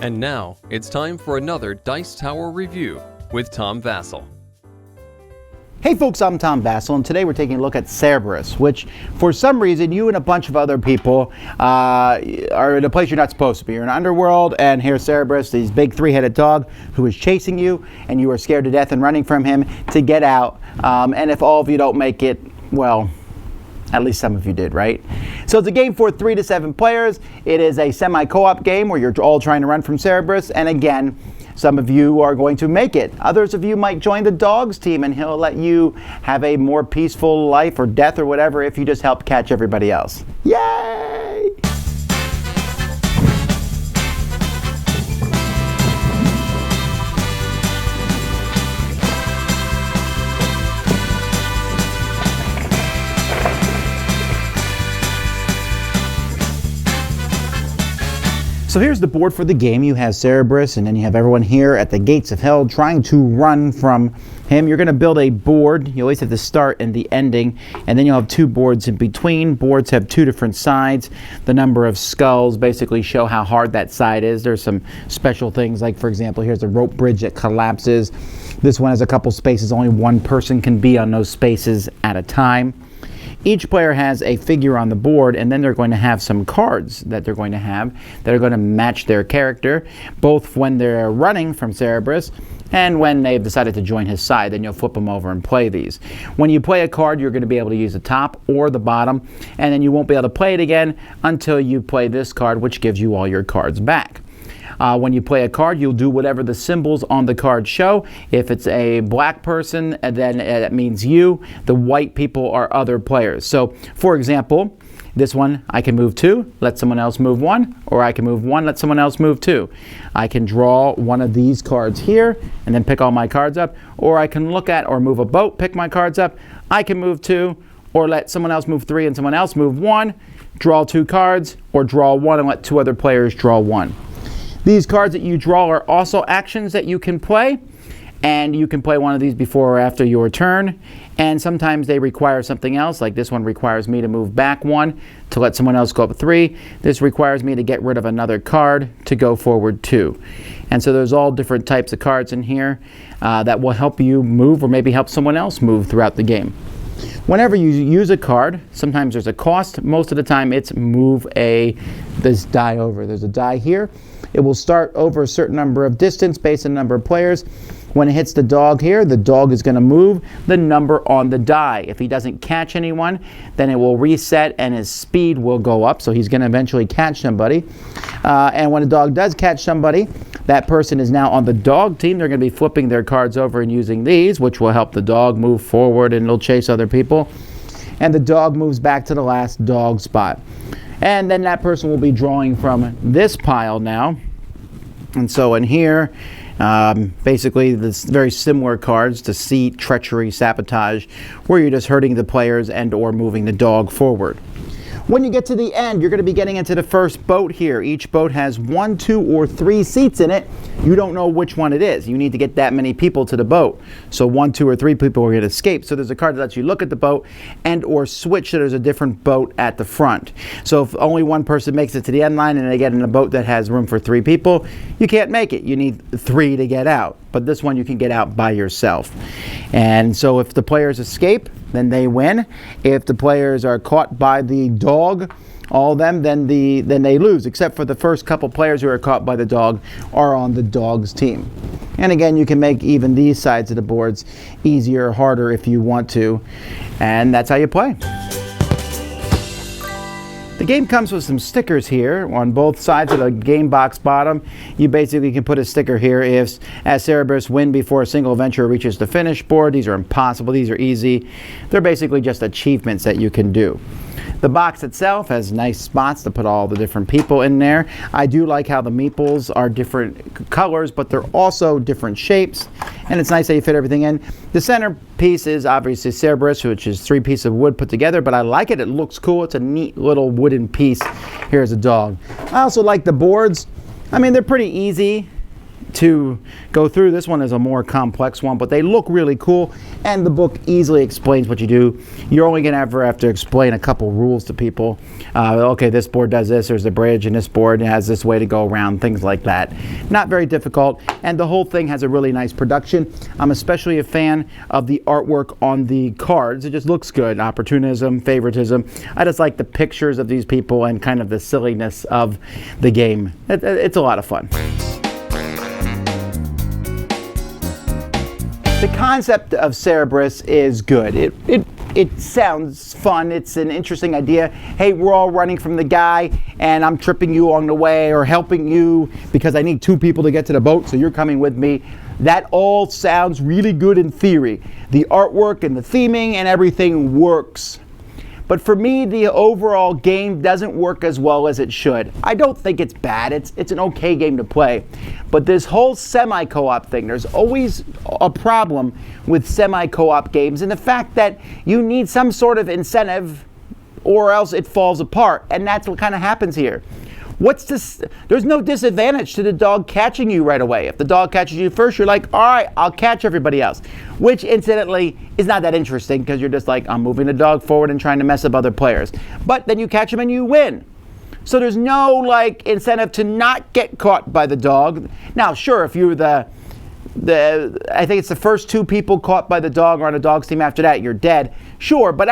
And now, it's time for another Dice Tower review with Tom Vasel. Hey folks, I'm Tom Vasel, and today we're taking a look at Cerberus, which for some reason you and a bunch of other people are in a place you're not supposed to be. You're in underworld, and here's Cerberus, this big three-headed dog who is chasing you, and you are scared to death and running from him to get out. And if all of you don't make it, well, at least some of you did, right? So it's a game for 3 to 7 players. It is a semi-co-op game where you're all trying to run from Cerberus, and again, some of you are going to make it. Others of you might join the dog's team, and he'll let you have a more peaceful life or death or whatever if you just help catch everybody else. Yay! So here's the board for the game. You have Cerberus, and then you have everyone here at the gates of hell trying to run from him. You're going to build a board. You always have the start and the ending, and then you'll have 2 boards in between. Boards have 2 different sides. The number of skulls basically show how hard that side is. There's some special things, like for example, here's a rope bridge that collapses. This one has a couple spaces. Only one person can be on those spaces at a time. Each player has a figure on the board, and then they're going to have some cards that they're going to have that are going to match their character, both when they're running from Cerberus and when they've decided to join his side. Then you'll flip them over and play these. When you play a card, you're going to be able to use the top or the bottom, and then you won't be able to play it again until you play this card, which gives you all your cards back. When you play a card, you'll do whatever the symbols on the card show. If it's a black person, then that means you. The white people are other players. So, for example, this one, I can move 2, let someone else move 1, or I can move 1, let someone else move 2. I can draw one of these cards here, and then pick all my cards up, or I can look at or move a boat, pick my cards up. I can move 2, or let someone else move 3 and someone else move 1, draw 2 cards, or draw 1 and let 2 other players draw 1. These cards that you draw are also actions that you can play, and you can play one of these before or after your turn, and sometimes they require something else, like this one requires me to move back 1 to let someone else go up 3. This requires me to get rid of another card to go forward 2. And so there's all different types of cards in here that will help you move or maybe help someone else move throughout the game. Whenever you use a card, sometimes there's a cost. Most of the time it's move this die over. There's a die here. It will start over a certain number of distance based on the number of players. When it hits the dog here, the dog is going to move the number on the die. If he doesn't catch anyone, then it will reset and his speed will go up, so he's going to eventually catch somebody. And when a dog does catch somebody, that person is now on the dog team. They're going to be flipping their cards over and using these, which will help the dog move forward, and it'll chase other people. And the dog moves back to the last dog spot. And then that person will be drawing from this pile now. And so in here, basically this very similar cards: deceit, treachery, sabotage, where you're just hurting the players and or moving the dog forward. When you get to the end, you're going to be getting into the first boat here. Each boat has 1, 2, or 3 seats in it. You don't know which one it is. You need to get that many people to the boat. So 1, 2, or 3 people are going to escape. So there's a card that lets you look at the boat and or switch so there's a different boat at the front. So if only one person makes it to the end line and they get in a boat that has room for 3 people, you can't make it. You need 3 to get out. But this one you can get out by yourself. And so if the players escape, then they win. If the players are caught by the dog, all of them, then they lose, except for the first couple players who are caught by the dog are on the dog's team. And again, you can make even these sides of the boards easier or harder if you want to. And that's how you play. The game comes with some stickers here on both sides of the game box bottom. You basically can put a sticker here if, as Cerberus, win before a single adventurer reaches the finish board. These are impossible. These are easy. They're basically just achievements that you can do. The box itself has nice spots to put all the different people in there. I do like how the meeples are different colors, but they're also different shapes, and it's nice that you fit everything in. The center piece is obviously Cerberus, which is 3 pieces of wood put together, but I like it. It looks cool. It's a neat little wooden piece. Here's a dog. I also like the boards. I mean, they're pretty easy. to go through. This one is a more complex one, but they look really cool, and the book easily explains what you do. You're only going to ever have to explain a couple rules to people. Okay, this board does this, there's a bridge, and this board has this way to go around, things like that. Not very difficult, and the whole thing has a really nice production. I'm especially a fan of the artwork on the cards. It just looks good. Opportunism, favoritism. I just like the pictures of these people and kind of the silliness of the game. It's a lot of fun. The concept of Cerberus is good. It sounds fun. It's an interesting idea. Hey, we're all running from the guy, and I'm tripping you along the way or helping you because I need 2 people to get to the boat, so you're coming with me. That all sounds really good in theory. The artwork and the theming and everything works. But for me, the overall game doesn't work as well as it should. I don't think it's bad. It's an okay game to play. But this whole semi-co-op thing, there's always a problem with semi-co-op games, and the fact that you need some sort of incentive or else it falls apart. And that's what kind of happens here. What's this? There's no disadvantage to the dog catching you right away. If the dog catches you first, you're like, all right, I'll catch everybody else. Which, incidentally, is not that interesting because you're just like, I'm moving the dog forward and trying to mess up other players. But then you catch them and you win. So there's no, like, incentive to not get caught by the dog. Now, sure, if you're I think it's the first 2 people caught by the dog or on a dog's team after that, you're dead. Sure, but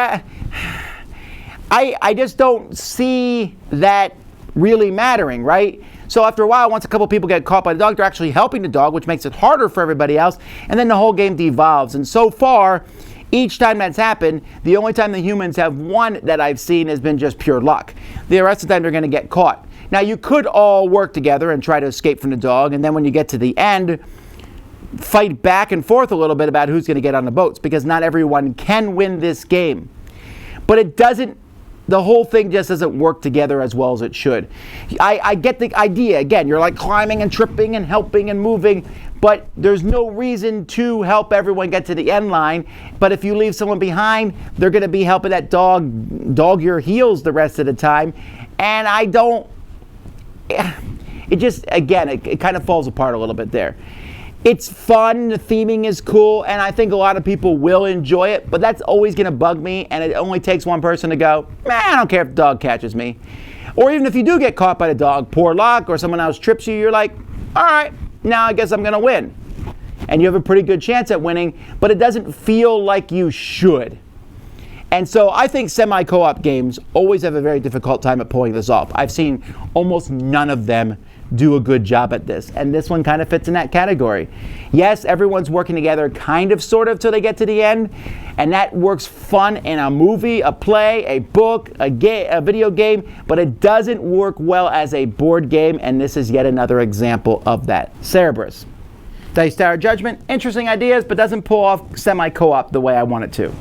I just don't see that really mattering, right? So after a while, once a couple people get caught by the dog, they're actually helping the dog, which makes it harder for everybody else, and then the whole game devolves. And so far, each time that's happened, the only time the humans have won that I've seen has been just pure luck. The rest of the time, they're going to get caught. Now, you could all work together and try to escape from the dog, and then when you get to the end, fight back and forth a little bit about who's going to get on the boats, because not everyone can win this game. But the whole thing just doesn't work together as well as it should. I get the idea. Again, you're like climbing and tripping and helping and moving, but there's no reason to help everyone get to the end line. But if you leave someone behind, they're going to be helping that dog your heels the rest of the time. And it just, again, it kind of falls apart a little bit there. It's fun, the theming is cool, and I think a lot of people will enjoy it, but that's always going to bug me, and it only takes one person to go, man, I don't care if the dog catches me. Or even if you do get caught by the dog, poor luck, or someone else trips you, you're like, all right, now I guess I'm going to win. And you have a pretty good chance at winning, but it doesn't feel like you should. And so I think semi-co-op games always have a very difficult time at pulling this off. I've seen almost none of them do a good job at this, and this one kind of fits in that category. Yes, everyone's working together kind of, sort of, till they get to the end, and that works fun in a movie, a play, a book, a video game, but it doesn't work well as a board game, and this is yet another example of that. Cerberus. Dice Tower Judgment, interesting ideas, but doesn't pull off semi-co-op the way I want it to.